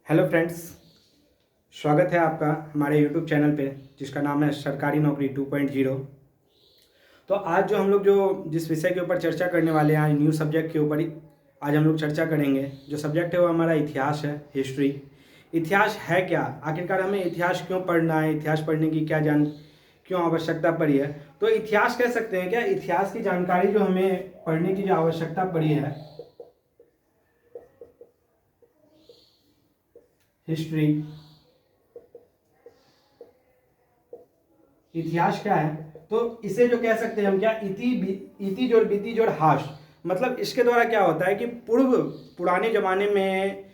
Hello friends, स्वागत है आपका हमारे यूट्यूब चैनल पे जिसका नाम है सरकारी नौकरी 2.0। तो आज जो हम लोग जिस विषय के ऊपर चर्चा करने वाले हैं, आज न्यू सब्जेक्ट के ऊपर आज हम लोग चर्चा करेंगे। जो सब्जेक्ट है वो हमारा इतिहास है, हिस्ट्री। इतिहास है क्या, आखिरकार हमें इतिहास क्यों पढ़ना है, इतिहास पढ़ने की क्यों आवश्यकता पड़ी है। तो इतिहास कह सकते हैं क्या, इतिहास की जानकारी जो हमें पढ़ने की जो आवश्यकता पड़ी है, हिस्ट्री। इतिहास क्या है, तो इसे जो कह सकते हैं हम क्या, इति जोड़ बीती जोड़ हास। मतलब इसके द्वारा क्या होता है कि पुराने जमाने में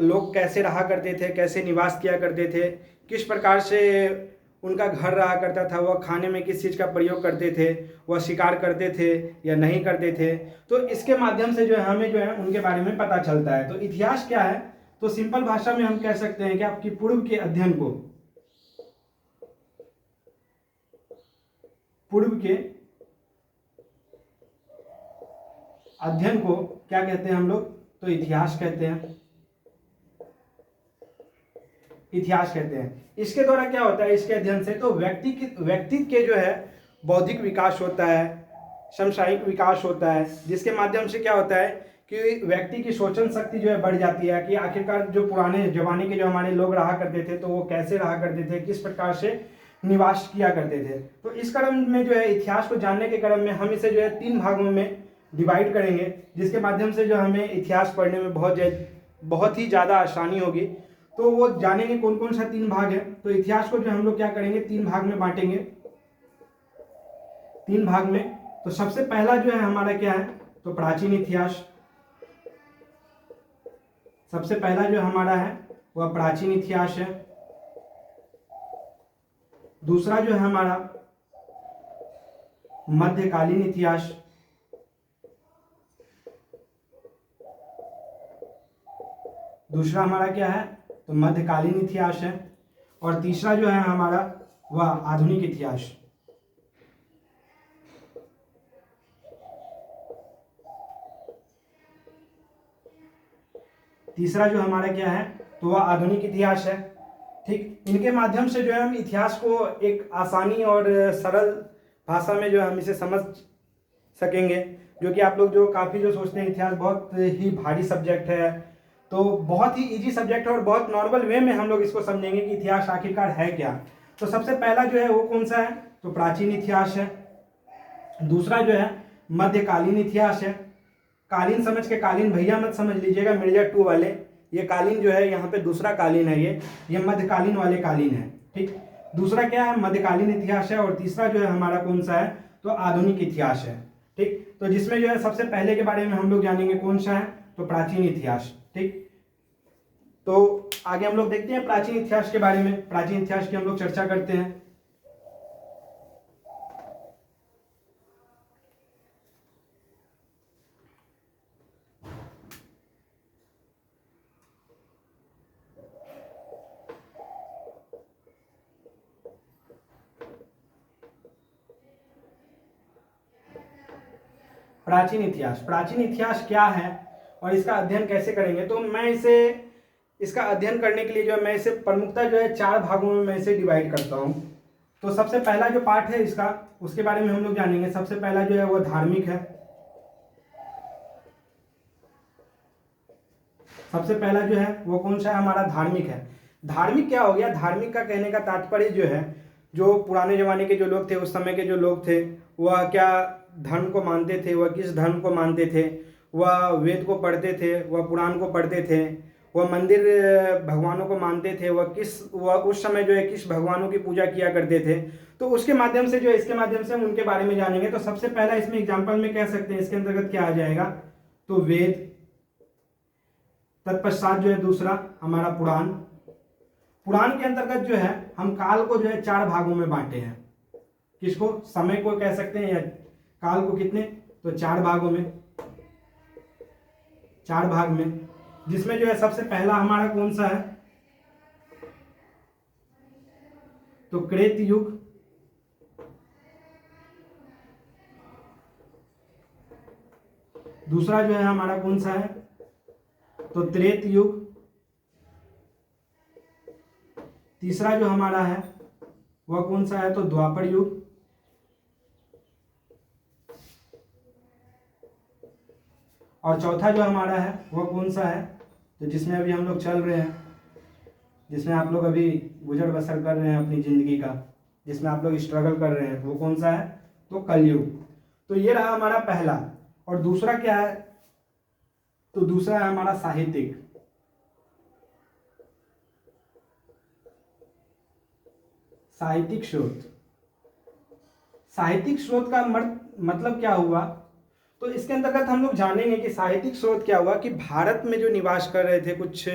लोग कैसे रहा करते थे, कैसे निवास किया करते थे, किस प्रकार से उनका घर रहा करता था, वह खाने में किस चीज़ का प्रयोग करते थे, वह शिकार करते थे या नहीं करते थे। तो इसके माध्यम से जो है हमें जो है उनके बारे में पता चलता है। तो इतिहास क्या है, तो सिंपल भाषा में हम कह सकते हैं कि आपकी पूर्व के अध्ययन को क्या कहते हैं हम लोग, तो इतिहास कहते हैं। इतिहास कहते हैं। इसके द्वारा क्या होता है, इसके अध्ययन से तो व्यक्ति के जो है बौद्धिक विकास होता है, समसामयिक विकास होता है, जिसके माध्यम से क्या होता है कि व्यक्ति की सोचन शक्ति जो है बढ़ जाती है कि आखिरकार जो पुराने जमाने के जो हमारे लोग रहा करते थे तो वो कैसे रहा करते थे, किस प्रकार से निवास किया करते थे। तो इस क्रम में जो है इतिहास को जानने के क्रम में हम इसे जो है 3 भागों में डिवाइड करेंगे, जिसके माध्यम से जो हमें इतिहास पढ़ने में बहुत ही ज़्यादा आसानी होगी। तो वो जानेंगे कौन कौन सा 3 भाग है। तो इतिहास को जो हम लोग क्या करेंगे, 3 भाग में बांटेंगे। 3 भाग में तो सबसे पहला जो है हमारा क्या है, तो प्राचीन इतिहास। सबसे पहला जो हमारा है वह प्राचीन इतिहास है। दूसरा जो है हमारा मध्यकालीन इतिहास। दूसरा हमारा क्या है, तो मध्यकालीन इतिहास है। और तीसरा जो है हमारा वह आधुनिक इतिहास। तीसरा जो हमारा क्या है, तो वह आधुनिक इतिहास है। ठीक, इनके माध्यम से जो है हम इतिहास को एक आसानी और सरल भाषा में जो है हम इसे समझ सकेंगे। जो कि आप लोग जो काफ़ी जो सोचते हैं इतिहास बहुत ही भारी सब्जेक्ट है, तो बहुत ही इजी सब्जेक्ट है और बहुत नॉर्मल वे में हम लोग इसको समझेंगे कि इतिहास आखिरकार है क्या। तो सबसे पहला जो है वो कौन सा है, तो प्राचीन इतिहास है। दूसरा जो है मध्यकालीन इतिहास है। कालीन समझ के कालीन भैया मत समझ लीजिएगा, मिर्जा 2 वाले। ये कालीन जो है यहाँ पे दूसरा कालीन है, ये मध्यकालीन वाले कालीन है। ठीक, दूसरा क्या है, मध्यकालीन इतिहास है। और तीसरा जो है हमारा कौन सा है, तो आधुनिक इतिहास है। ठीक, तो जिसमें जो है सबसे पहले के बारे में हम लोग जानेंगे कौन सा है, तो प्राचीन इतिहास। ठीक, तो आगे हम लोग देखते हैं प्राचीन इतिहास के बारे में। प्राचीन इतिहास की हम लोग चर्चा करते हैं। प्राचीन इतिहास क्या है और इसका अध्ययन कैसे करेंगे, तो मैं इसका अध्ययन करने के लिए जो है मैं इसे प्रमुखता जो है 4 भागों में मैं इसे डिवाइड करता हूँ। तो सबसे पहला जो पार्ट है इसका, उसके बारे में हम लोग जानेंगे। सबसे पहला जो है वो धार्मिक है। सबसे पहला जो है वो कौन सा है, हमारा धार्मिक है। धार्मिक क्या हो गया, धार्मिक का कहने का तात्पर्य जो है, जो पुराने जमाने के जो लोग थे, उस समय के जो लोग थे, वह क्या धर्म को मानते थे, वह किस धर्म को मानते थे, वह वेद को पढ़ते थे, वह पुराण को पढ़ते थे, वह मंदिर भगवानों को मानते थे, वह उस समय जो है किस भगवानों की पूजा किया करते थे। तो उसके माध्यम से जो है, इसके माध्यम से हम उनके बारे में जानेंगे। तो सबसे पहला इसमें एग्जाम्पल में कह सकते हैं, इसके अंतर्गत क्या आ जाएगा, तो वेद। तत्पश्चात जो है दूसरा हमारा पुराण। पुराण के अंतर्गत जो है हम काल को जो है 4 भागों में बांटे हैं। किसको, समय को कह सकते हैं, या काल को कितने, तो 4 भागों में, 4 भाग में। जिसमें जो है सबसे पहला हमारा कौन सा है, तो कृत युग। दूसरा जो है हमारा कौन सा है, तो त्रेत युग। तीसरा जो हमारा है वह कौन सा है, तो द्वापर युग। और चौथा जो हमारा है वह कौन सा है, तो जिसमें अभी हम लोग चल रहे हैं, जिसमें आप लोग अभी गुजर बसर कर रहे हैं अपनी ज़िंदगी का, जिसमें आप लोग स्ट्रगल कर रहे हैं, वो कौन सा है, तो कलयुग। तो ये रहा हमारा पहला। और दूसरा क्या है, तो दूसरा है हमारा साहित्यिक। साहित्यिक स्रोत। साहित्यिक स्रोत का मतलब क्या हुआ, तो इसके अंतर्गत हम लोग जानेंगे कि साहित्यिक स्रोत क्या हुआ कि भारत में जो निवास कर रहे थे कुछ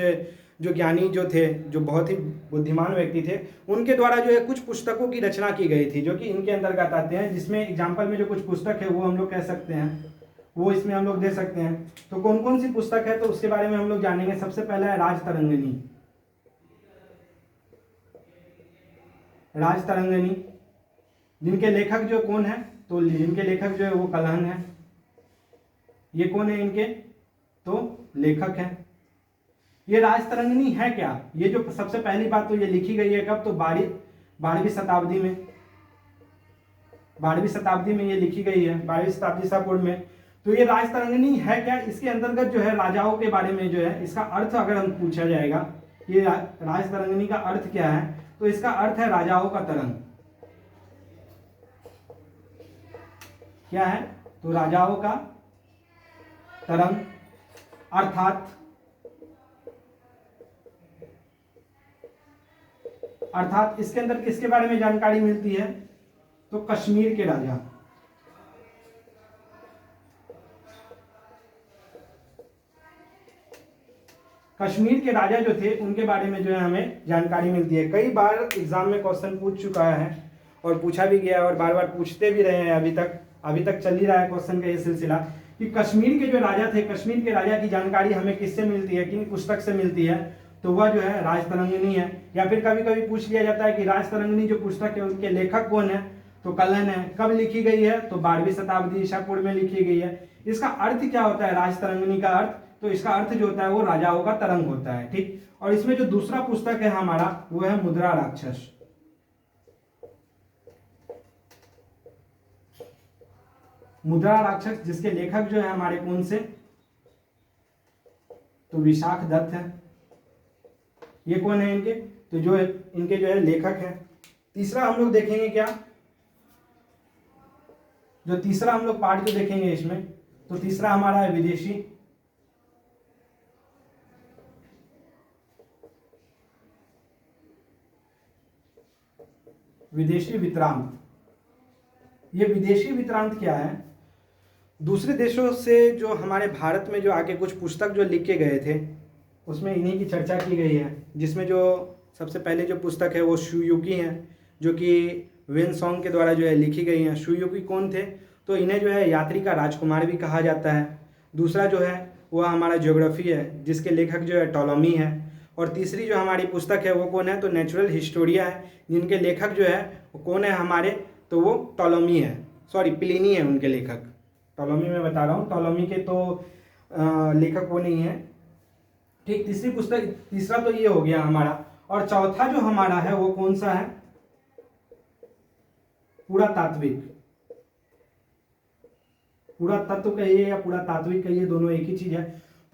जो ज्ञानी जो थे, जो बहुत ही बुद्धिमान व्यक्ति थे, उनके द्वारा जो है कुछ पुस्तकों की रचना की गई थी, जो कि इनके अंतर्गत आते हैं, जिसमें एग्जाम्पल में जो कुछ पुस्तक है वो हम लोग कह सकते हैं, वो इसमें हम लोग दे सकते हैं। तो कौन कौन सी पुस्तक है, तो उसके बारे में हम लोग जानेंगे। सबसे पहला है राजतरंगिणी। राजतरंगिणी जिनके लेखक जो कौन है, तो जिनके लेखक जो है वो कलहन है। ये कौन है इनके, तो लेखक है। ये राजतरंगिणी है क्या, ये जो सबसे पहली बात तो ये लिखी गई है कब, तो 12वीं शताब्दी में। 12वीं शताब्दी में ये लिखी गई है, 12वीं शताब्दी ईसा पूर्व में। तो ये राजतरंगिणी है क्या, इसके अंतर्गत जो है राजाओं के बारे में जो है, इसका अर्थ अगर हम पूछा जाएगा ये राजतरंगिणी का अर्थ क्या है, तो इसका अर्थ है राजाओं का तरंग। क्या है, तो राजाओं का तरंग। अर्थात इसके अंदर किसके बारे में जानकारी मिलती है, तो कश्मीर के राजा। कश्मीर के राजा जो थे उनके बारे में जो है हमें जानकारी मिलती है। कई बार एग्जाम में क्वेश्चन पूछ चुका है और पूछा भी गया है और बार बार पूछते भी रहे हैं, अभी तक चल ही रहा है क्वेश्चन का ये सिलसिला कि कश्मीर के जो राजा थे, कश्मीर के राजा की जानकारी हमें किससे मिलती है, किन पुस्तक से मिलती है, तो वह जो है राजतरंगिणी है। या फिर कभी कभी पूछ लिया जाता है कि राजतरंगिणी जो पुस्तक है उनके लेखक कौन है, तो कलहन है। कब लिखी गई है, तो 12वीं शताब्दी ईसा पूर्व में लिखी गई है। इसका अर्थ क्या होता है राजतरंगिणी का अर्थ, तो इसका अर्थ जो होता है वो राजाओं का तरंग होता है। ठीक, और इसमें जो दूसरा पुस्तक है हमारा वो है मुद्रा राक्षस। मुद्रा राक्षस जिसके लेखक जो है हमारे कौन से, तो विशाख दत्त है। ये कौन है इनके, तो जो है इनके जो है लेखक है। तीसरा हम लोग देखेंगे क्या, जो तीसरा हम लोग पार्ट जो देखेंगे इसमें, तो तीसरा हमारा है विदेशी। विदेशी वित्रांत। ये विदेशी वित्रांत क्या है, दूसरे देशों से जो हमारे भारत में जो आके कुछ पुस्तक जो लिख के गए थे उसमें इन्हीं की चर्चा की गई है। जिसमें जो सबसे पहले जो पुस्तक है वो शुयुकी है, जो कि वेनसोंग के द्वारा जो है लिखी गई है। शुयुकी कौन थे, तो इन्हें जो है यात्री का राजकुमार भी कहा जाता है। दूसरा जो है वह हमारा ज्योग्राफी है, जिसके लेखक जो है टॉलोमी है। और तीसरी जो हमारी पुस्तक है वो कौन है, तो नेचुरल हिस्टोरिया है, जिनके लेखक जो है वो कौन है हमारे, तो वो टॉलोमी है, सॉरी प्लिनी है उनके लेखक। टॉलोमी मैं बता रहा हूँ, टॉलोमी के तो लेखक वो नहीं है। ठीक, तीसरी पुस्तक, तीसरा तो ये हो गया हमारा। और चौथा जो हमारा है वो कौन सा है, पुरातात्विक। पुरातत्व कहिए या पुरातात्विक कहिए, दोनों एक ही चीज है।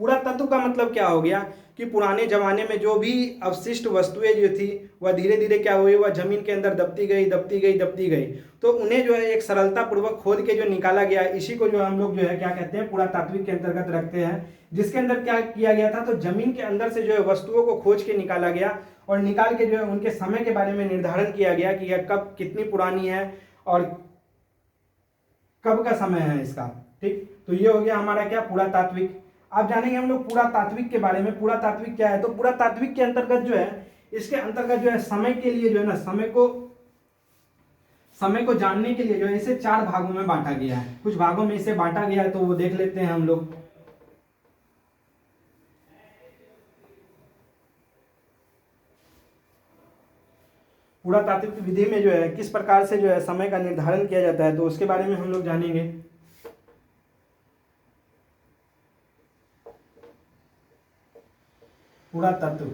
पुरातत्व का मतलब क्या हो गया कि पुराने जमाने में जो भी अवशिष्ट वस्तुएं जो थी वह धीरे धीरे क्या हुई, वह जमीन के अंदर दबती गई, तो उन्हें जो है एक सरलता पूर्वक खोद के जो निकाला गया, इसी को जो हम लोग जो है क्या कहते हैं, पुरातात्विक के अंतर्गत रखते हैं। जिसके अंदर क्या किया गया था, तो जमीन के अंदर से जो है वस्तुओं को खोज के निकाला गया और निकाल के जो है उनके समय के बारे में निर्धारण किया गया कि यह कब कितनी पुरानी है और कब का समय है इसका। ठीक, तो ये हो गया हमारा क्या, पुरातात्विक। अब जानेंगे हम लोग पुरातात्विक के बारे में। पुरातात्विक क्या है, तो पुरातात्विक के अंतर्गत जो है, इसके अंतर्गत जो है समय के लिए जो है ना, समय को जानने के लिए जो है इसे 4 भागों में बांटा गया है। कुछ भागों में इसे बांटा गया है, तो वो देख लेते हैं हम लोग। पुरातात्विक विधि में जो है किस प्रकार से जो है समय का निर्धारण किया जाता है, तो उसके बारे में हम लोग जानेंगे। पुरातत्व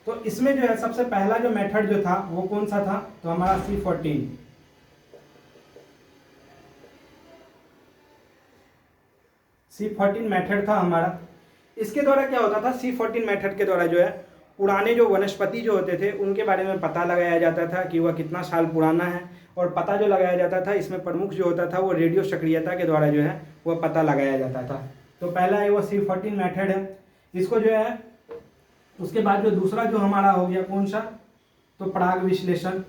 तो इसमें जो है सबसे पहला जो मेथड जो था वो कौन सा था, तो हमारा C14 मेथड था हमारा। इसके द्वारा क्या होता था, C14 मेथड के द्वारा जो है पुराने जो वनस्पति जो होते थे उनके बारे में पता लगाया जाता था कि वह कितना साल पुराना है, और पता जो लगाया जाता था इसमें प्रमुख जो होता था वो रेडियो सक्रियता के द्वारा जो है वह पता लगाया जाता था। तो पहला है वो C14 मेथड है। इसको जो है उसके बाद जो दूसरा जो हमारा हो गया कौन सा, तो पराग विश्लेषण।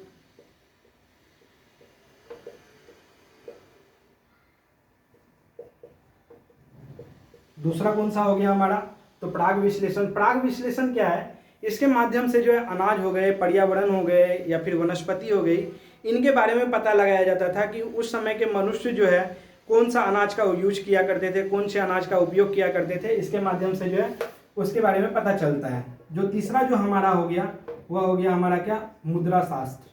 दूसरा कौन सा हो गया हमारा, तो पराग विश्लेषण। पराग विश्लेषण क्या है, इसके माध्यम से जो है अनाज हो गए, पर्यावरण हो गए या फिर वनस्पति हो गई, इनके बारे में पता लगाया जाता था कि उस समय के मनुष्य जो है कौन सा अनाज का यूज किया करते थे, कौन से अनाज का उपयोग किया करते थे, इसके माध्यम से जो है उसके बारे में पता चलता है। जो तीसरा जो हमारा हो गया वह हो गया हमारा क्या, मुद्रा शास्त्र।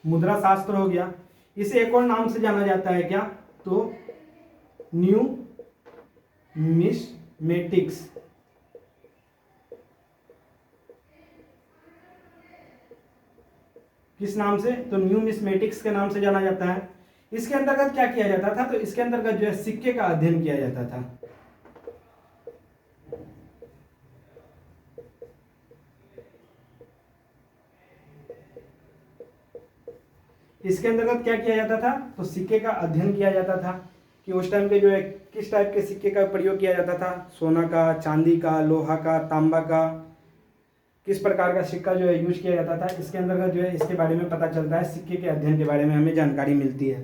मुद्रा शास्त्र हो गया। इसे एक और नाम से जाना जाता है क्या, तो न्यूमिस्मेटिक्स। किस नाम से, तो न्यूमिस्मेटिक्स के नाम से जाना जाता है। इसके अंतर्गत क्या किया जाता था, तो इसके अंतर्गत जो है सिक्के का अध्ययन किया जाता था। इसके अंतर्गत क्या किया जाता था, तो सिक्के का अध्ययन किया जाता था कि उस टाइम पे जो है किस टाइप के सिक्के का प्रयोग किया जाता था, सोना का, चांदी का, लोहा का, तांबा का, किस प्रकार का सिक्का जो है यूज किया जाता था। इसके अंतर्गत जो है इसके बारे में पता चलता है, सिक्के के अध्ययन के बारे में हमें जानकारी मिलती है।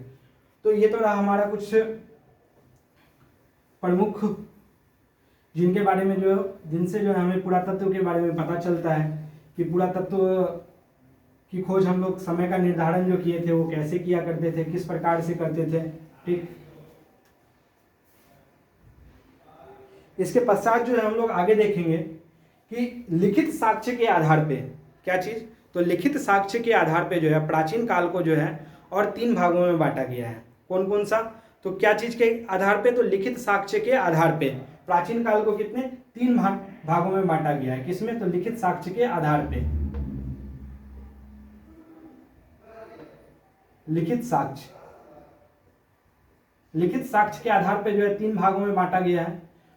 तो ये तो रहा हमारा कुछ प्रमुख जिनके बारे में जो जिनसे जो है हमें पुरातत्व के बारे में पता चलता है कि पुरातत्व की खोज हम लोग समय का निर्धारण जो किए थे वो कैसे किया करते थे, किस प्रकार से करते थे। ठीक, इसके पश्चात जो है हम लोग आगे देखेंगे कि लिखित साक्ष्य के आधार पे क्या चीज, तो लिखित साक्ष्य के आधार पे जो है प्राचीन काल को जो है और 3 भागों में बांटा गया है। कौन कौन सा, तो क्या चीज के आधार पे, तो लिखित साक्ष्य के आधार पे प्राचीन काल को कितने 3 भागों में बांटा गया है। किसमें, तो लिखित साक्ष्य के आधार पे। लिखित साक्ष्य के आधार पे जो है 3 भागों में बांटा गया है।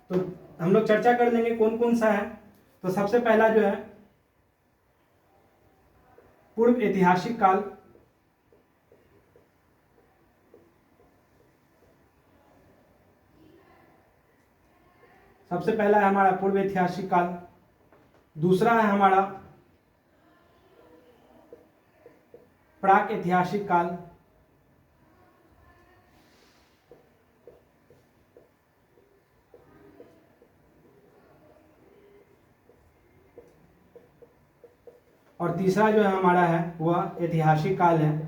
तो हम लोग चर्चा कर लेंगे कौन कौन सा है। तो सबसे पहला जो है पूर्व ऐतिहासिक काल, सबसे पहला है हमारा पूर्व ऐतिहासिक काल। दूसरा है हमारा प्राक ऐतिहासिक काल। और तीसरा जो है हमारा है वह ऐतिहासिक काल है।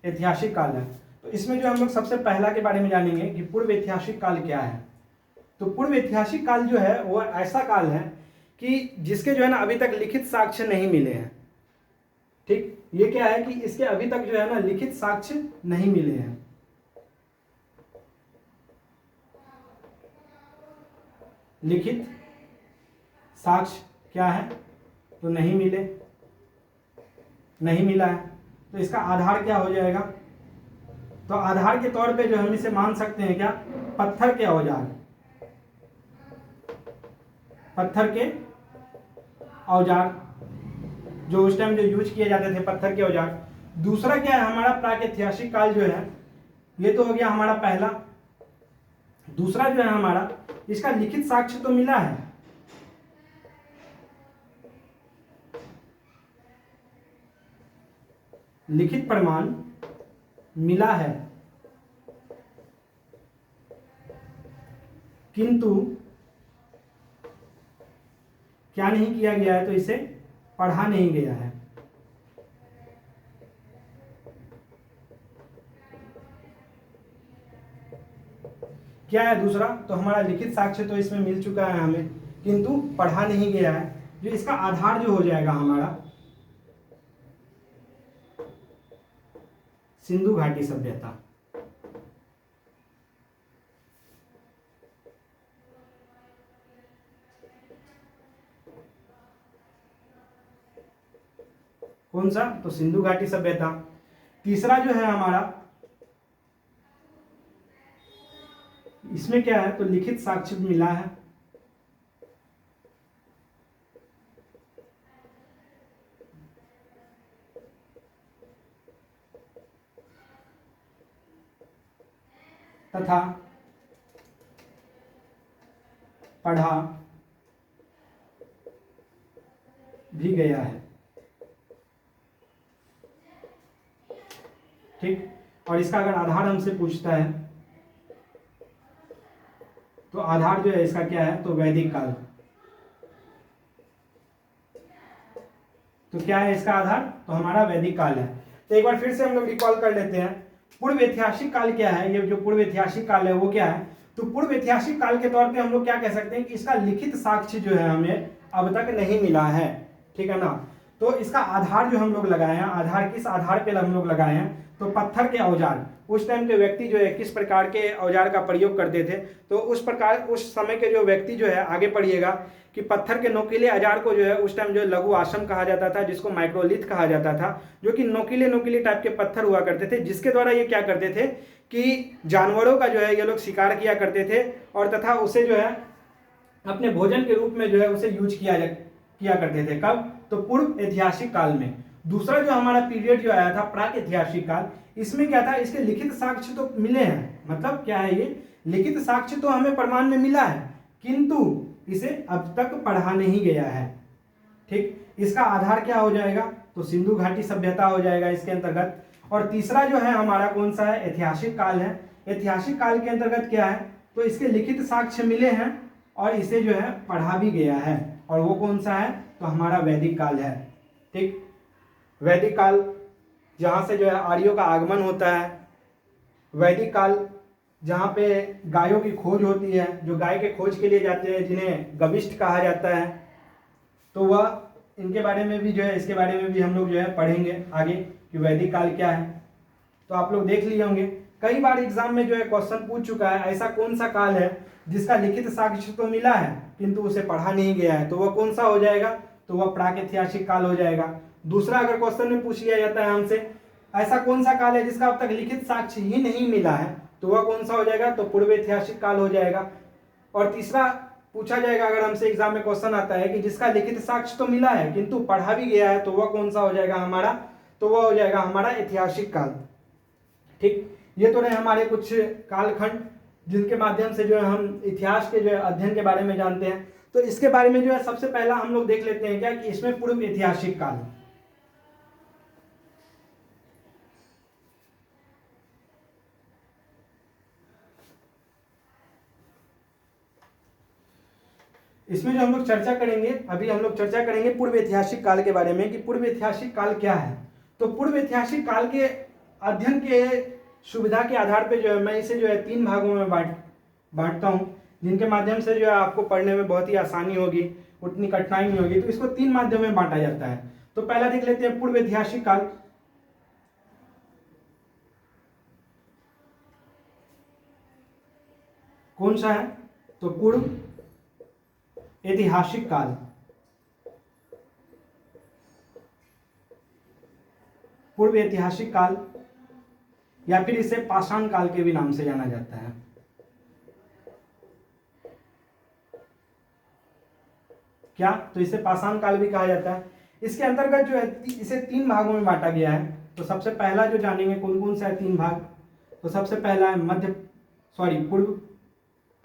ऐतिहासिक काल है। तो इसमें जो हम लोग सबसे पहला के बारे में जानेंगे कि पूर्व ऐतिहासिक काल क्या है। तो पूर्व ऐतिहासिक काल जो है वो ऐसा काल है कि जिसके जो है ना अभी तक लिखित साक्ष्य नहीं मिले हैं। ठीक, ये क्या है कि इसके अभी तक जो है ना लिखित साक्ष्य नहीं मिले हैं। लिखित साक्ष्य क्या है, तो नहीं मिला है। तो इसका आधार क्या हो जाएगा, तो आधार के तौर पे जो हम इसे मान सकते हैं क्या, पत्थर के औजार, जो उस टाइम जो यूज किए जाते थे, पत्थर के औजार। दूसरा क्या है हमारा प्रागैतिहासिक काल जो है, ये तो हो गया हमारा पहला। दूसरा जो है हमारा, इसका लिखित साक्ष्य तो मिला है, लिखित प्रमाण मिला है, किंतु क्या नहीं किया गया है, तो इसे पढ़ा नहीं गया है। क्या है दूसरा, तो हमारा लिखित साक्ष्य तो इसमें मिल चुका है हमें, किंतु पढ़ा नहीं गया है। जो इसका आधार जो हो जाएगा हमारा सिंधु घाटी सभ्यता। कौन सा? तो सिंधु घाटी सभ्यता। तीसरा जो है हमारा, इसमें क्या है? तो लिखित साक्ष्य मिला है। तथा पढ़ा भी गया है। ठीक। और इसका अगर आधार हमसे पूछता है तो आधार जो है इसका क्या है? तो वैदिक काल। तो क्या है इसका आधार? तो हमारा वैदिक काल है। तो एक बार फिर से हम लोग रिकॉल कर लेते हैं, पूर्व ऐतिहासिक काल क्या है? ये जो पूर्व ऐतिहासिक काल है वो क्या है? तो पूर्व ऐतिहासिक काल के तौर पे हम लोग क्या कह सकते हैं कि इसका लिखित साक्ष्य जो है हमें अब तक नहीं मिला है। ठीक है ना। तो इसका आधार जो हम लोग लगाए हैं, आधार किस आधार पे हम लोग लगाए हैं? तो पत्थर के औजार। उस टाइम के व्यक्ति जो है किस प्रकार के औजार का प्रयोग करते थे? तो उस प्रकार उस समय के जो व्यक्ति जो है, आगे पढ़िएगा कि पत्थर के नोकीले औजार को जो है उस टाइम जो लघु आसम कहा जाता था, जिसको माइक्रोलिथ कहा जाता था, जो कि नोकीले टाइप के पत्थर हुआ करते थे, जिसके द्वारा ये क्या करते थे कि जानवरों का जो है ये लोग शिकार किया करते थे और तथा उसे जो है अपने भोजन के रूप में जो है उसे यूज किया करते थे। कब? तो पूर्व ऐतिहासिक काल में। दूसरा जो हमारा पीरियड जो आया था प्राक ऐतिहासिक काल, इसमें क्या था? इसके लिखित साक्ष्य तो मिले हैं, मतलब क्या है ये लिखित साक्ष्य तो हमें प्रमाण में मिला है, किंतु इसे अब तक पढ़ा नहीं गया है। ठीक। इसका आधार क्या हो जाएगा? तो सिंधु घाटी सभ्यता हो जाएगा इसके अंतर्गत। और तीसरा जो है हमारा कौन सा है? ऐतिहासिक काल है। ऐतिहासिक काल के अंतर्गत क्या है? तो इसके लिखित साक्ष्य मिले हैं और इसे जो है पढ़ा भी गया है, और वो कौन सा है? तो हमारा वैदिक काल है। ठीक। वैदिक काल जहाँ से जो है आर्यों का आगमन होता है, वैदिक काल जहाँ पे गायों की खोज होती है, जो गाय के खोज के लिए जाते हैं जिन्हें गविष्ठ कहा जाता है, तो वह इनके बारे में भी जो है, इसके बारे में भी हम लोग जो है पढ़ेंगे आगे कि वैदिक काल क्या है। तो आप लोग देख लिए होंगे, कई बार एग्जाम में जो है क्वेश्चन पूछ चुका है, ऐसा कौन सा काल है जिसका लिखित साक्ष्य तो मिला है किंतु उसे पढ़ा नहीं गया है? तो वह कौन सा हो जाएगा? तो वह प्राक ऐतिहासिक काल हो जाएगा। दूसरा अगर क्वेश्चन में पूछ लिया जाता है हमसे, ऐसा कौन सा काल है जिसका अब तक लिखित साक्ष्य ही नहीं मिला है? तो वह कौन सा हो जाएगा? तो पूर्व ऐतिहासिक काल हो जाएगा। और तीसरा पूछा जाएगा अगर हमसे एग्जाम में क्वेश्चन आता है कि जिसका लिखित साक्ष्य तो मिला है किंतु पढ़ा भी गया है, तो वह कौन सा हो जाएगा हमारा? तो वह हो जाएगा हमारा ऐतिहासिक काल। ठीक। ये तो रहे हमारे कुछ कालखंड जिनके माध्यम से जो है हम इतिहास के जो है अध्ययन के बारे में जानते हैं। तो इसके बारे में जो है सबसे पहला हम लोग देख लेते हैं क्या कि इसमें पूर्व ऐतिहासिक काल, इसमें जो हम लोग चर्चा करेंगे, अभी हम लोग चर्चा करेंगे पूर्व ऐतिहासिक काल के बारे में कि पूर्व ऐतिहासिक काल क्या है। तो पूर्व ऐतिहासिक काल के अध्ययन के सुविधा के आधार पे जो है मैं इसे जो है 3 भागों में बांटता हूँ, जिनके माध्यम से जो है आपको पढ़ने में बहुत ही आसानी होगी, उतनी कठिनाई नहीं होगी। तो इसको 3 माध्यम में बांटा जाता है। तो पहला देख लेते हैं पूर्व ऐतिहासिक काल। कौन सा है? तो पूर्व ऐतिहासिक काल। पूर्व ऐतिहासिक काल या फिर इसे पाषाण काल के भी नाम से जाना जाता है। क्या? तो इसे पाषाण काल भी कहा जाता है। इसके अंतर्गत जो है इसे 3 भागों में बांटा गया है। तो सबसे पहला जो जानेंगे कौन कौन सा है 3 भाग। तो सबसे पहला है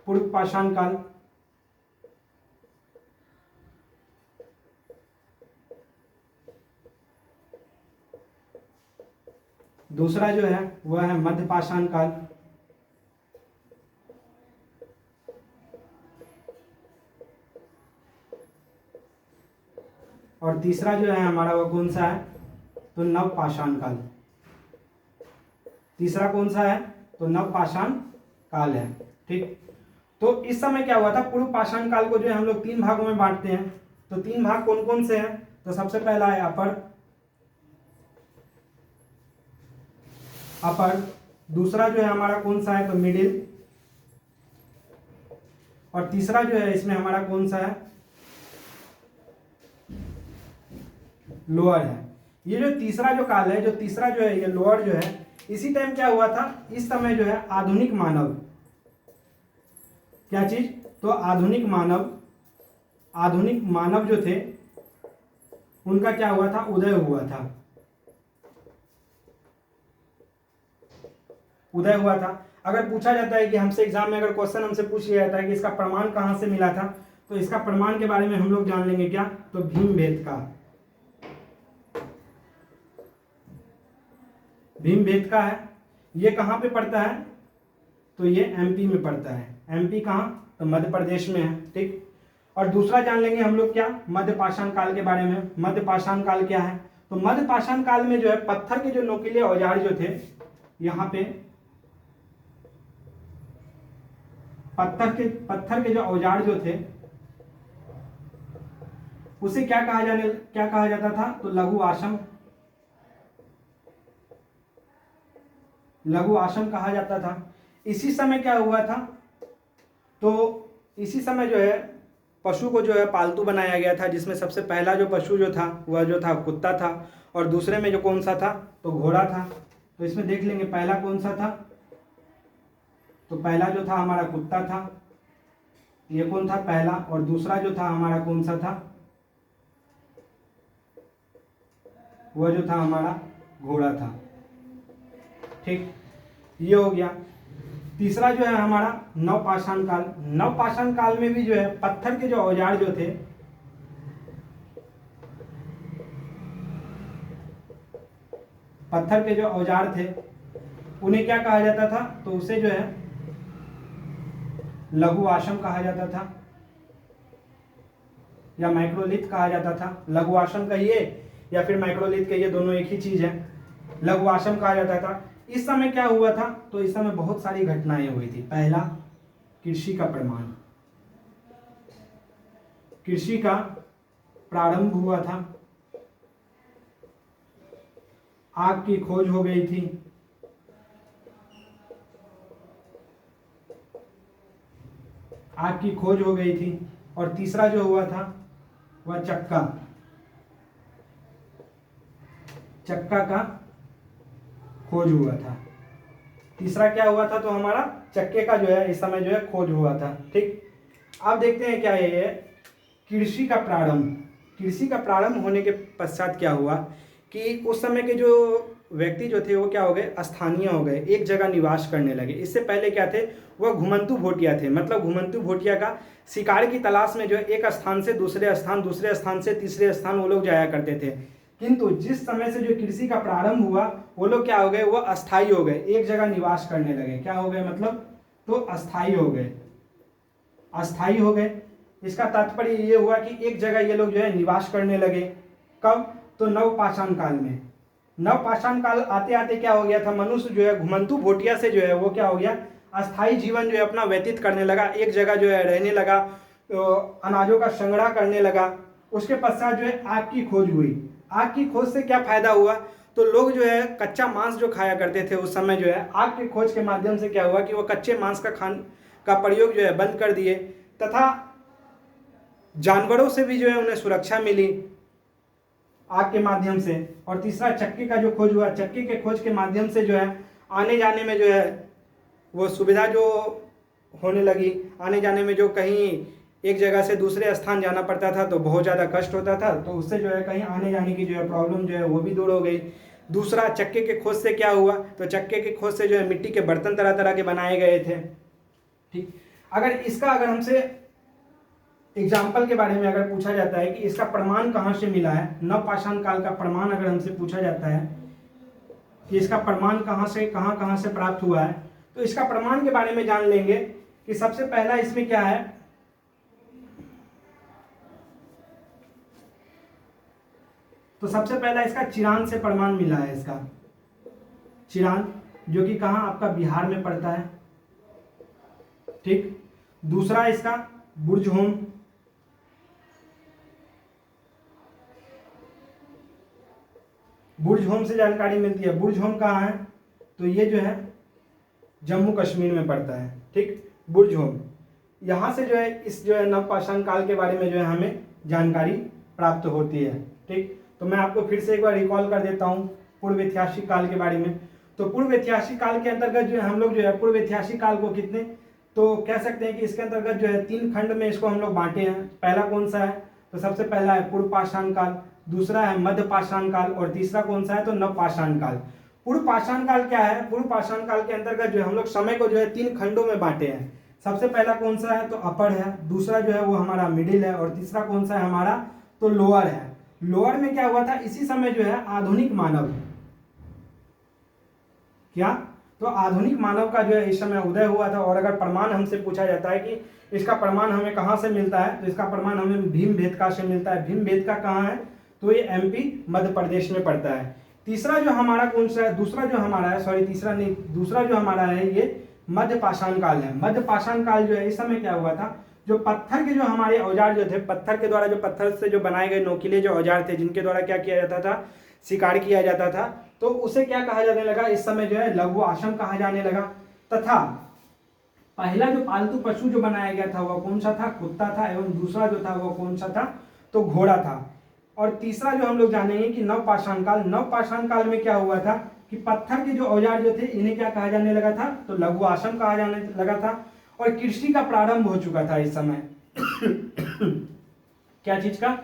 पूर्व पाषाण काल। दूसरा जो है वह है मध्य पाषाण काल। और तीसरा जो है हमारा वह कौन सा है? तो नव पाषाण काल। तीसरा कौन सा है? तो नव पाषाण काल है। ठीक। तो इस समय क्या हुआ था, पूर्व पाषाण काल को जो है हम लोग 3 भागों में बांटते हैं। तो 3 भाग कौन कौन से हैं? तो सबसे पहला है अपर, दूसरा जो है हमारा कौन सा है, तो मिडिल, और तीसरा जो है इसमें हमारा कौन सा है, लोअर है। ये जो तीसरा जो काल है, जो तीसरा जो है ये लोअर जो है, इसी टाइम क्या हुआ था, इस समय जो है आधुनिक मानव, क्या चीज, तो आधुनिक मानव जो थे उनका क्या हुआ था, उदय हुआ था। अगर पूछा जाता है कि हमसे एग्जाम में अगर क्वेश्चन हमसे पूछ लिया जाता है कि इसका प्रमाण कहां से मिला था, तो इसका प्रमाण के बारे में हम लोग जान लेंगे क्या, तो भीमबेटका है। ये कहाँ पे पड़ता है, तो ये एमपी में पड़ता है। एमपी कहाँ, तो मध्य प्रदेश में है। ठीक, और दूसरा जान लेंगे हम लोग क्या, मध्य पाषाण काल के बारे में। मध्य पाषाण काल क्या है, तो मध्य पाषाण काल में जो है पत्थर के जो नोकीले औजार जो थे, यहाँ पे पत्थर के जो औजार जो थे उसे क्या कहा जाता था, तो लघु आशम कहा जाता था। इसी समय क्या हुआ था, तो इसी समय जो है पशु को जो है पालतू बनाया गया था, जिसमें सबसे पहला जो पशु जो था वह जो था कुत्ता था, और दूसरे में जो कौन सा था, तो घोड़ा था। तो इसमें देख लेंगे पहला कौन सा था, तो पहला जो था हमारा कुत्ता था, ये कौन था, पहला, और दूसरा जो था हमारा कौन सा था, वह जो था हमारा घोड़ा था। ठीक, ये हो गया। तीसरा जो है हमारा नवपाषाण काल। नवपाषाण काल में भी जो है पत्थर के जो औजार जो थे, उन्हें क्या कहा जाता था, तो उसे जो है लघु आश्रम कहा जाता था या माइक्रोलिथ कहा जाता था। लघु आश्रम कहिए या फिर माइक्रोलिथ कहिए, दोनों एक ही चीज है। लघु आश्रम कहा जाता था। इस समय क्या हुआ था, तो इस समय बहुत सारी घटनाएं हुई थी। पहला, कृषि का प्रारंभ हुआ था, आग की खोज हो गई थी, और तीसरा जो हुआ था वह चक्का का खोज हुआ था। तीसरा क्या हुआ था, तो हमारा चक्के का जो है इस समय जो है खोज हुआ था। ठीक, अब देखते हैं क्या है ये कृषि का प्रारंभ होने के पश्चात क्या हुआ कि उस समय के जो व्यक्ति जो थे वो क्या हो गए, स्थानीय हो गए, एक जगह निवास करने लगे। इससे पहले क्या थे, वह घुमंतु भोटिया थे। मतलब घुमंतु भोटिया का शिकार की तलाश में जो है एक स्थान से दूसरे स्थान से तीसरे स्थान वो लोग जाया करते थे। किंतु जिस समय से जो कृषि का प्रारंभ हुआ, वो लोग क्या हो गए, वो अस्थायी हो गए, एक जगह निवास करने लगे। क्या हो गए, मतलब तो अस्थायी हो गए। इसका तात्पर्य ये हुआ कि एक जगह ये लोग जो है निवास करने लगे। कब, तो नवपाषाण काल में। नवपाषाण काल आते आते क्या हो गया था, मनुष्य जो है घुमंतु भोटिया से जो है वो क्या हो गया, अस्थायी जीवन जो है अपना व्यतीत करने लगा, एक जगह जो है रहने लगा, तो अनाजों का संग्रह करने लगा। उसके पश्चात जो है आग की खोज हुई। आग की खोज से क्या फायदा हुआ, तो लोग जो है कच्चा मांस जो खाया करते थे उस समय, जो है आग की खोज के माध्यम से क्या हुआ कि वो कच्चे मांस का प्रयोग जो है बंद कर दिए, तथा जानवरों से भी जो है उन्हें सुरक्षा मिली आग के माध्यम से। और तीसरा चक्के का जो खोज हुआ, चक्के के खोज के माध्यम से जो है आने जाने में जो है वो सुविधा जो होने लगी। आने जाने में जो कहीं एक जगह से दूसरे स्थान जाना पड़ता था तो बहुत ज़्यादा कष्ट होता था, तो उससे जो है कहीं आने जाने की जो है प्रॉब्लम जो है वो भी दूर हो गई। दूसरा, चक्के के खोज से क्या हुआ, तो चक्के के खोज से जो है मिट्टी के बर्तन तरह तरह के बनाए गए थे। ठीक, अगर हमसे एग्जाम्पल के बारे में अगर पूछा जाता है कि इसका प्रमाण कहाँ से मिला है, नवपाषाण काल का प्रमाण अगर हमसे पूछा जाता है कि इसका प्रमाण कहाँ से प्राप्त हुआ है, तो इसका प्रमाण के बारे में जान लेंगे कि सबसे पहला इसमें क्या है, तो सबसे पहला इसका चिरान से प्रमाण मिला है। इसका चिरान जो कि कहाँ, आपका बिहार में पड़ता है। ठीक, दूसरा इसका बुर्जहोम, बुर्जहोम से जानकारी मिलती है। बुर्जहोम कहाँ है? तो ये जो है जम्मू कश्मीर में पड़ता है, ठीक। बुर्जहोम, यहाँ से जो है इस जो है नवपाषाण काल के बारे में जो है हमें जानकारी प्राप्त होती है, ठीक। तो मैं आपको फिर से एक बार रिकॉल कर देता हूँ पूर्व ऐतिहासिक काल के बारे में। तो पूर्व ऐतिहासिक काल के अंतर्गत जो है हम लोग जो है पूर्व ऐतिहासिक काल को कितने, तो कह सकते हैं कि इसके अंतर्गत जो है 3 खंड में इसको हम लोग बांटे हैं। पहला कौन सा है? तो सबसे पहला है पूर्व पाषाण काल, दूसरा है मध्य पाषाण काल और तीसरा कौन सा है? तो नवपाषाण काल। पूर्व पाषाण काल क्या है? पूर्व पाषाण काल के अंतर्गत जो है हम लोग समय को जो है 3 खंडों में बांटे हैं। सबसे पहला कौन सा है? तो अपर है, दूसरा जो है वो हमारा मिडिल है और तीसरा कौन सा है हमारा? तो लोअर है। लोअर में क्या हुआ था? इसी समय जो है आधुनिक मानव, क्या? तो आधुनिक मानव का जो है इस समय उदय हुआ था। और अगर प्रमाण हमसे पूछा जाता है कि इसका प्रमाण हमें कहाँ से मिलता है, तो इसका प्रमाण हमें भीमबेटका से मिलता है। भीमबेटका कहाँ है? तो ये एमपी मध्य प्रदेश में पड़ता है। तीसरा जो हमारा कौन सा है? दूसरा जो हमारा है, सॉरी तीसरा नहीं, दूसरा जो हमारा है ये मध्य पाषाण काल है। मध्य पाषाण काल जो है इस समय क्या हुआ था? जो पत्थर के जो हमारे औजार जो थे, पत्थर के द्वारा जो पत्थर से जो बनाए गए नोकीले जो औजार थे जिनके द्वारा क्या किया जाता था? शिकार किया जाता था, तो उसे क्या कहा जाने लगा? इस समय जो है लघु आश्रम कहा जाने लगा। तथा पहला जो पालतू पशु जो बनाया गया था वह कौन सा था? कुत्ता था। एवं दूसरा जो था वह कौन सा था? तो घोड़ा था। और तीसरा जो हम लोग जानेंगे कि नवपाषाण काल। नवपाषाण काल में क्या हुआ था कि पत्थर के जो औजार जो थे इन्हें क्या कहा जाने लगा था? तो लघु आश्रम कहा जाने लगा था। और कृषि का प्रारंभ हो चुका था इस समय। क्या चीज का?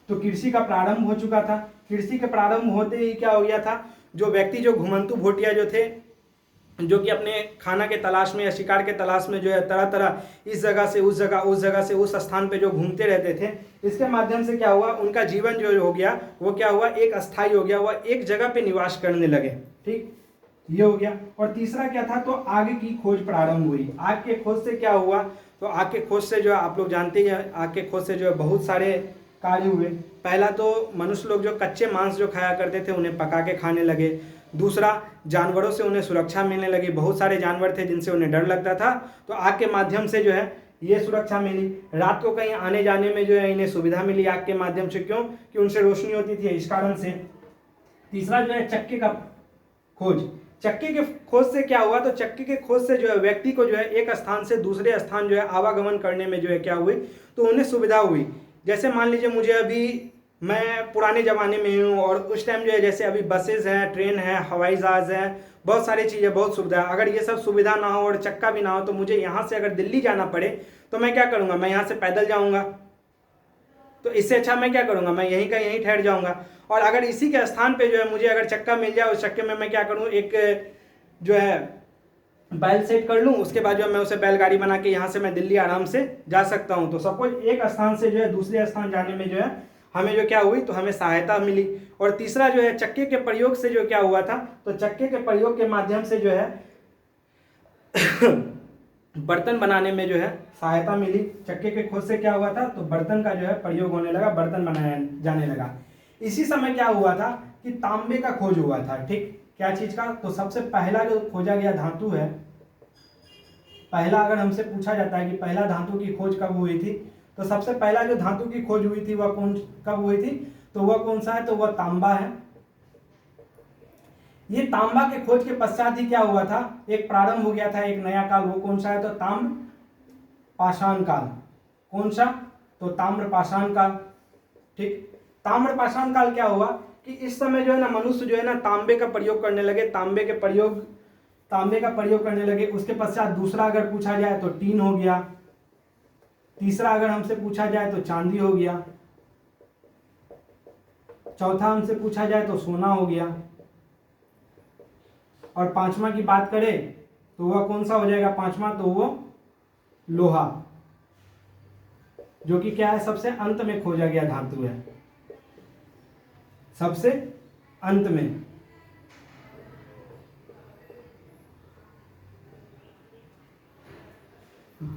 तो कृषि का प्रारंभ हो चुका था। कृषि के प्रारंभ होते ही क्या हो गया था? जो व्यक्ति जो घुमंतू भोटिया जो थे, जो कि अपने खाना के तलाश में या शिकार के तलाश में जो है तरह तरह इस जगह से उस जगह, उस जगह से उस स्थान पे जो घूमते रहते थे, इसके माध्यम से क्या हुआ? उनका जीवन जो हो गया वो क्या हुआ? एक अस्थायी हो गया, वह एक जगह पे निवास करने लगे, ठीक। ये हो गया। और तीसरा क्या था? तो आग की खोज प्रारंभ हुई। आग के खोज से क्या हुआ? तो आग के खोज से जो आप लोग जानते हैं, आग के खोज से जो है बहुत सारे कार्य हुए। पहला तो मनुष्य लोग जो कच्चे मांस जो खाया करते थे उन्हें पका के खाने लगे। दूसरा, जानवरों से उन्हें सुरक्षा मिलने लगी। बहुत सारे जानवर थे जिनसे उन्हें डर लगता था, तो आग के माध्यम से जो है ये सुरक्षा मिली। रात को कहीं आने जाने में जो है इन्हें सुविधा मिली आग के माध्यम से। क्यों? कि उनसे रोशनी होती थी, इस कारण से। तीसरा जो है चक्के का खोज। चक्के के खोज से क्या हुआ? तो चक्के के खोज से जो है व्यक्ति को जो है एक स्थान से दूसरे स्थान जो है आवागमन करने में जो है क्या हुई? तो उन्हें सुविधा हुई। जैसे मान लीजिए मुझे अभी, मैं पुराने ज़माने में हूँ और उस टाइम जो है जैसे अभी बसेज हैं, ट्रेन है, हवाई जहाज़ है, बहुत सारी चीज़ें, बहुत सुविधा। अगर ये सब सुविधा ना हो और चक्का भी ना हो तो मुझे यहाँ से अगर दिल्ली जाना पड़े तो मैं क्या करूँगा? मैं यहाँ से पैदल जाऊँगा। तो इससे अच्छा मैं क्या करूँगा? मैं यहीं का यहीं ठहर जाऊँगा। और अगर इसी के स्थान पे जो है मुझे अगर चक्का मिल जाए, उस चक्के में मैं क्या करूँ? एक जो है बैल सेट कर लूँ, उसके बाद जो है मैं उसे बैलगाड़ी बना के यहाँ से मैं दिल्ली आराम से जा सकता हूँ। तो सपोज एक स्थान से जो है दूसरे स्थान जाने में जो है हमें जो क्या हुई? तो हमें सहायता मिली। और तीसरा जो है चक्के के प्रयोग से जो क्या हुआ था? तो चक्के के प्रयोग के माध्यम से जो है बर्तन बनाने में जो है सहायता मिली। चक्के के खोज से क्या हुआ था? तो बर्तन का जो है प्रयोग होने लगा, बर्तन बनाया जाने लगा। इसी समय क्या हुआ था कि तांबे का खोज हुआ था, ठीक। क्या चीज का? तो सबसे पहला जो खोजा गया धातु है, पहला अगर हमसे पूछा जाता है कि पहला धातु की खोज कब हुई थी, तो सबसे पहला जो धातु की खोज हुई थी वह कब हुई थी? तो वह कौन सा है? तो वह तांबा है। ये तांबा के खोज के पश्चात ही क्या हुआ था? एक प्रारंभ हो गया था एक नया काल। वो कौन सा है? तो ताम्र पाषाण काल। कौन सा? तो ताम्र पाषाण काल, ठीक। ताम्र पाषाण काल क्या हुआ कि इस समय जो है ना मनुष्य जो है ना तांबे का प्रयोग करने लगे, तांबे का प्रयोग करने लगे। उसके पश्चात दूसरा अगर पूछा जाए तो टीन हो गया। तीसरा अगर हमसे पूछा जाए तो चांदी हो गया। चौथा हमसे पूछा जाए तो सोना हो गया। और पांचवा की बात करें तो वह कौन सा हो जाएगा पांचवा? तो वो लोहा, जो कि क्या है? सबसे अंत में खोजा गया धातु है, सबसे अंत में।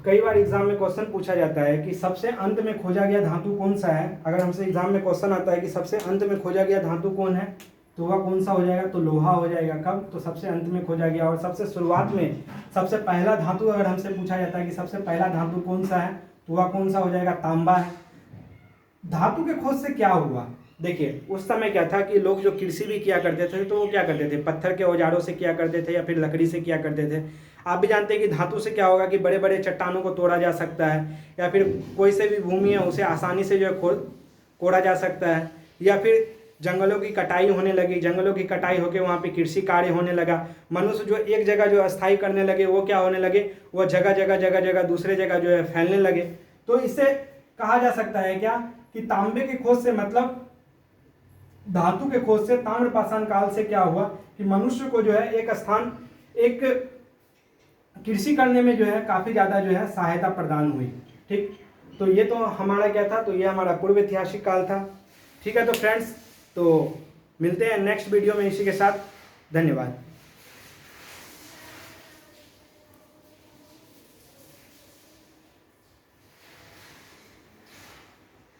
कई बार एग्जाम में क्वेश्चन पूछा जाता है कि सबसे अंत में खोजा गया धातु कौन सा है। अगर हमसे एग्जाम में क्वेश्चन आता है कि सबसे अंत में खोजा गया धातु कौन है, तो वह कौन सा हो जाएगा, तो लोहा हो जाएगा। कब, तो सबसे अंत में खोजा गया। और सबसे शुरुआत में सबसे पहला धातु अगर हमसे पूछा जाता है कि सबसे पहला धातु कौन सा है, तो वह कौन सा हो जाएगा, तांबा है। धातु के खोज से क्या हुआ, देखिए उस समय क्या था कि लोग जो कृषि भी किया करते थे तो वो क्या करते थे, पत्थर के औजारों से किया करते थे या फिर लकड़ी से किया करते थे। आप भी जानते हैं कि धातु से क्या होगा कि बड़े बड़े चट्टानों को तोड़ा जा सकता है, या फिर कोई से भी भूमि है उसे आसानी से जो है कोड़ा जा सकता है। या फिर जंगलों की कटाई होने लगी, जंगलों की कटाई होकर वहाँ पे कृषि कार्य होने लगा। मनुष्य जो एक जगह जो अस्थायी करने लगे वो क्या होने लगे, वो जगह जगह दूसरे जगह जो है फैलने लगे। तो इससे कहा जा सकता है क्या कि तांबे की खोज से, मतलब धातु के खोज से ताम्रपाषाण काल से क्या हुआ कि मनुष्य को जो है एक स्थान, एक कृषि करने में जो है काफी ज्यादा जो है सहायता प्रदान हुई। ठीक, तो ये तो हमारा क्या था, तो ये हमारा पूर्व ऐतिहासिक काल था। ठीक है, तो फ्रेंड्स, तो मिलते हैं नेक्स्ट वीडियो में इसी के साथ। धन्यवाद।